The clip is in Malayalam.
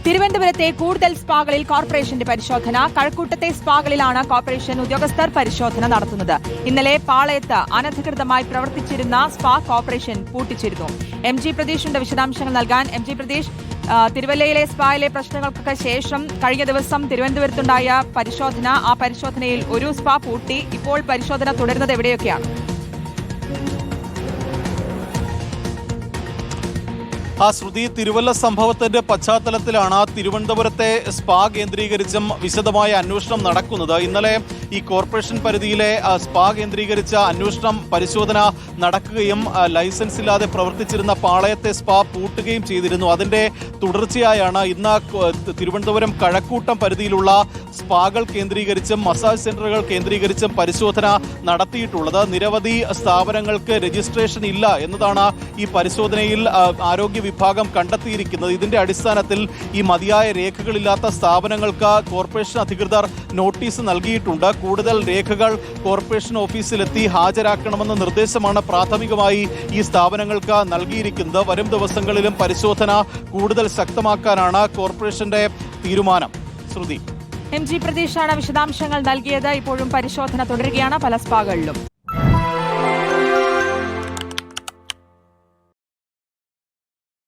തിരുവനന്തപുരത്തെ കൂടുതൽ സ്പാകളിൽ കോർപ്പറേഷന്റെ പരിശോധന. കഴക്കൂട്ടത്തെ സ്പാകളിലാണ് കോർപ്പറേഷൻ ഉദ്യോഗസ്ഥർ പരിശോധന നടത്തുന്നത്. ഇന്നലെ പാളയത്ത് അനധികൃതമായി പ്രവർത്തിച്ചിരുന്ന സ്പാ കോർപ്പറേഷൻ പൂട്ടിച്ചിരുന്നു. MG പ്രതീഷിന്റെ വിശദാംശങ്ങൾ നൽകാൻ. MG പ്രതീഷ്, തിരുവല്ലയിലെ സ്പായിലെ പ്രശ്നങ്ങൾക്കൊക്കെ ശേഷം കഴിഞ്ഞ ദിവസം തിരുവനന്തപുരത്തുണ്ടായ പരിശോധന, ആ പരിശോധനയിൽ ഒരു സ്പാ പൂട്ടി. ഇപ്പോൾ പരിശോധന തുടരുന്നത് എവിടെയൊക്കെയാണ്? ശ്രുതി, തിരുവല്ല സംഭവത്തിന്റെ പശ്ചാത്തലത്തിലാണ് തിരുവനന്തപുരത്തെ സ്പാ കേന്ദ്രീകരിച്ചും വിശദമായ അന്വേഷണം നടക്കുന്നത്. ഇന്നലെ ഈ കോർപ്പറേഷൻ പരിധിയിലെ സ്പാ കേന്ദ്രീകരിച്ച അന്വേഷണം പരിശോധന നടക്കുകയും ലൈസൻസ് ഇല്ലാതെ പ്രവർത്തിച്ചിരുന്ന പാളയത്തെ സ്പാ പൂട്ടുകയും ചെയ്തിരുന്നു. അതിന്റെ തുടർച്ചയായാണ് ഇന്ന് തിരുവനന്തപുരം കഴക്കൂട്ടം പരിധിയിലുള്ള സ്പാകൾ കേന്ദ്രീകരിച്ചും മസാജ് സെന്ററുകൾ കേന്ദ്രീകരിച്ചും പരിശോധന നടത്തിയിട്ടുള്ളത്. നിരവധി സ്ഥാപനങ്ങൾക്ക് രജിസ്ട്രേഷൻ ഇല്ല എന്നതാണ് ഈ പരിശോധനയിൽ ആരോഗ്യ വിഭാഗം കണ്ടെത്തിയിരിക്കുന്നത്. ഇതിന്റെ അടിസ്ഥാനത്തിൽ ഈ മതിയായ രേഖകളില്ലാത്ത സ്ഥാപനങ്ങൾക്ക് കോർപ്പറേഷൻ അധികൃതർ നോട്ടീസ് നൽകിയിട്ടുണ്ട്. കൂടുതൽ രേഖകൾ കോർപ്പറേഷൻ ഓഫീസിലെത്തി ഹാജരാക്കണമെന്ന നിർദ്ദേശമാണ് പ്രാഥമികമായി ഈ സ്ഥാപനങ്ങൾക്ക് നൽകിയിരിക്കുന്നത്. വരും ദിവസങ്ങളിലും പരിശോധന കൂടുതൽ ശക്തമാക്കാനാണ് കോർപ്പറേഷന്റെ തീരുമാനം. ശ്രുതി, MG പ്രതീഷാണ് വിശദാംശങ്ങൾ നൽകിയത്. ഇപ്പോഴും പരിശോധന തുടരുകയാണ് പല സ്പാകളിലും.